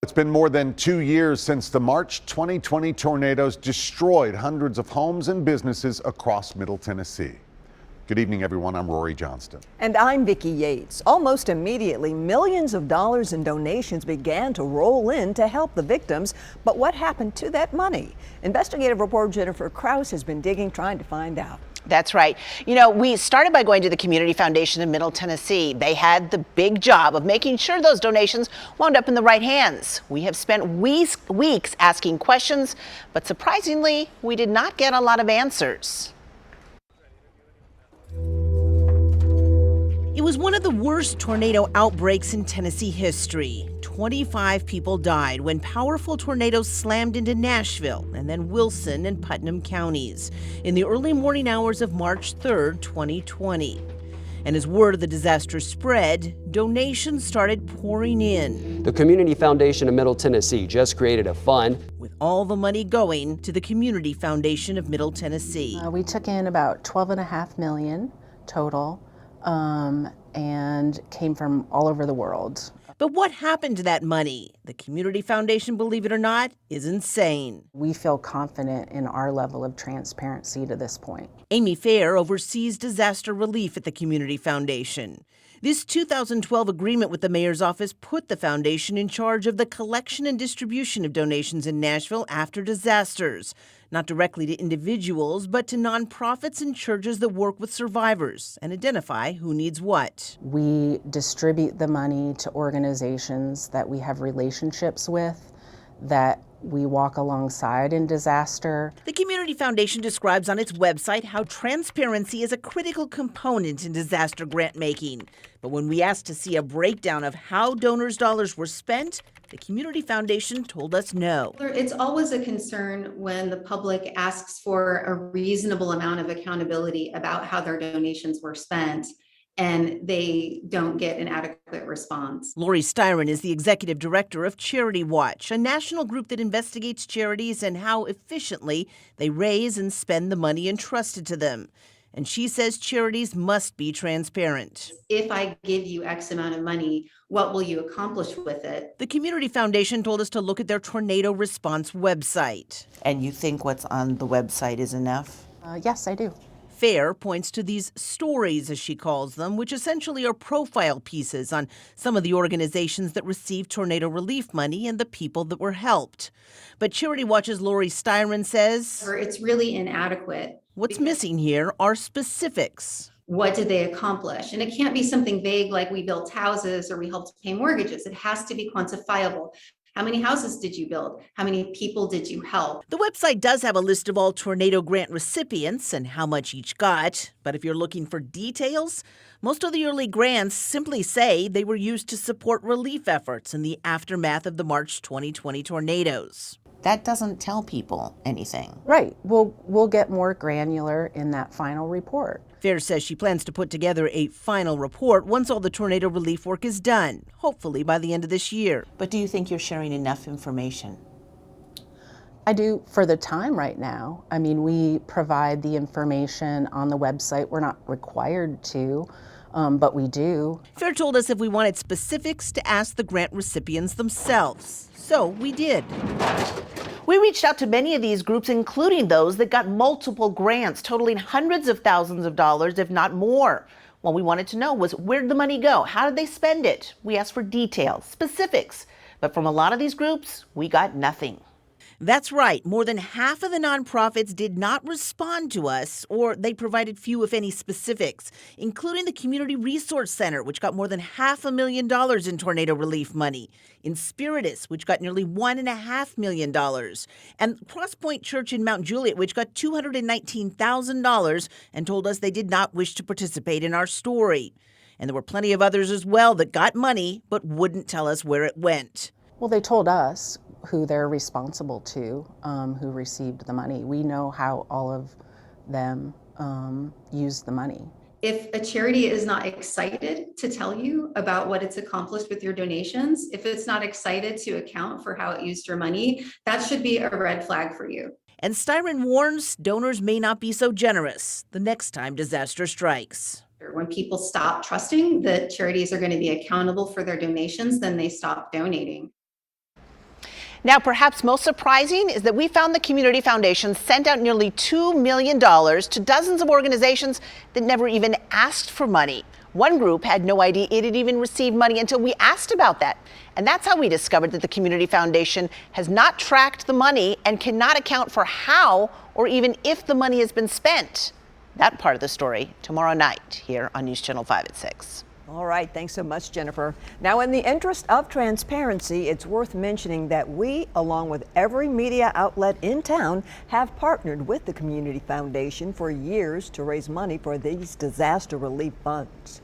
It's been more than 2 years since the March 2020 tornadoes destroyed hundreds of homes and businesses across Middle Tennessee. Good evening, everyone. I'm Rory Johnston. And I'm Vicki Yates. Almost immediately, millions of dollars in donations began to roll in to help the victims. But what happened to that money? Investigative reporter Jennifer Kraus has been digging, trying to find out. That's right. You know, we started by going to the Community Foundation of Middle Tennessee. They had the big job of making sure those donations wound up in the right hands. We have spent weeks asking questions, but surprisingly, we did not get a lot of answers. It was one of the worst tornado outbreaks in Tennessee history. 25 people died when powerful tornadoes slammed into Nashville and then Wilson and Putnam counties in the early morning hours of March 3rd, 2020. And as word of the disaster spread, donations started pouring in. The Community Foundation of Middle Tennessee just created a fund, with all the money going to the Community Foundation of Middle Tennessee. We took in about $12.5 million total. And came from all over the world. But what happened to that money? The Community Foundation, believe it or not, is insane. We feel confident in our level of transparency to this point. Amy Fair oversees disaster relief at the Community Foundation. This 2012 agreement with the mayor's office put the foundation in charge of the collection and distribution of donations in Nashville after disasters, not directly to individuals, but to nonprofits and churches that work with survivors and identify who needs what. We distribute the money to organizations that we have relationships with, that we walk alongside in disaster. The Community Foundation describes on its website how transparency is a critical component in disaster grant making. But when we asked to see a breakdown of how donors' dollars were spent, the Community Foundation told us no. It's always a concern when the public asks for a reasonable amount of accountability about how their donations were spent, and they don't get an adequate response. Lori Styron is the executive director of Charity Watch, a national group that investigates charities and how efficiently they raise and spend the money entrusted to them. And she says charities must be transparent. If I give you X amount of money, what will you accomplish with it? The Community Foundation told us to look at their tornado response website. And you think what's on the website is enough? Yes, I do. Fair points to these stories, as she calls them, which essentially are profile pieces on some of the organizations that received tornado relief money and the people that were helped. But Charity Watch's Lori Styron says it's really inadequate. What's missing here are specifics. What did they accomplish? And it can't be something vague like we built houses or we helped pay mortgages. It has to be quantifiable. How many houses did you build? How many people did you help? The website does have a list of all tornado grant recipients and how much each got. But if you're looking for details, most of the early grants simply say they were used to support relief efforts in the aftermath of the March 2020 tornadoes. That doesn't tell people anything. Right. We'll get more granular in that final report. Fair says she plans to put together a final report once all the tornado relief work is done, hopefully by the end of this year. But do you think you're sharing enough information? I do for the time right now. I mean, we provide the information on the website. We're not required to, but we do. Fair told us if we wanted specifics to ask the grant recipients themselves. So we did. We reached out to many of these groups, including those that got multiple grants totaling hundreds of thousands of dollars, if not more. What we wanted to know was, where did the money go? How did they spend it? We asked for details, specifics. But from a lot of these groups, we got nothing. That's right. More than half of the nonprofits did not respond to us, or they provided few, if any, specifics, including the Community Resource Center, which got more than $500,000 in tornado relief money, Inspiritus, which got nearly $1.5 million, and Crosspoint Church in Mount Juliet, which got $219,000 and told us they did not wish to participate in our story. And there were plenty of others as well that got money but wouldn't tell us where it went. Well, they told us who they're responsible to, who received the money. We know how all of them used the money. If a charity is not excited to tell you about what it's accomplished with your donations, if it's not excited to account for how it used your money, that should be a red flag for you. And Styron warns donors may not be so generous the next time disaster strikes. When people stop trusting that charities are going to be accountable for their donations, then they stop donating. Now, perhaps most surprising is that we found the Community Foundation sent out nearly $2 million to dozens of organizations that never even asked for money. One group had no idea it had even received money until we asked about that. And that's how we discovered that the Community Foundation has not tracked the money and cannot account for how or even if the money has been spent. That part of the story tomorrow night here on News Channel 5 at 6. All right, thanks so much, Jennifer. Now, in the interest of transparency, it's worth mentioning that we, along with every media outlet in town, have partnered with the Community Foundation for years to raise money for these disaster relief funds.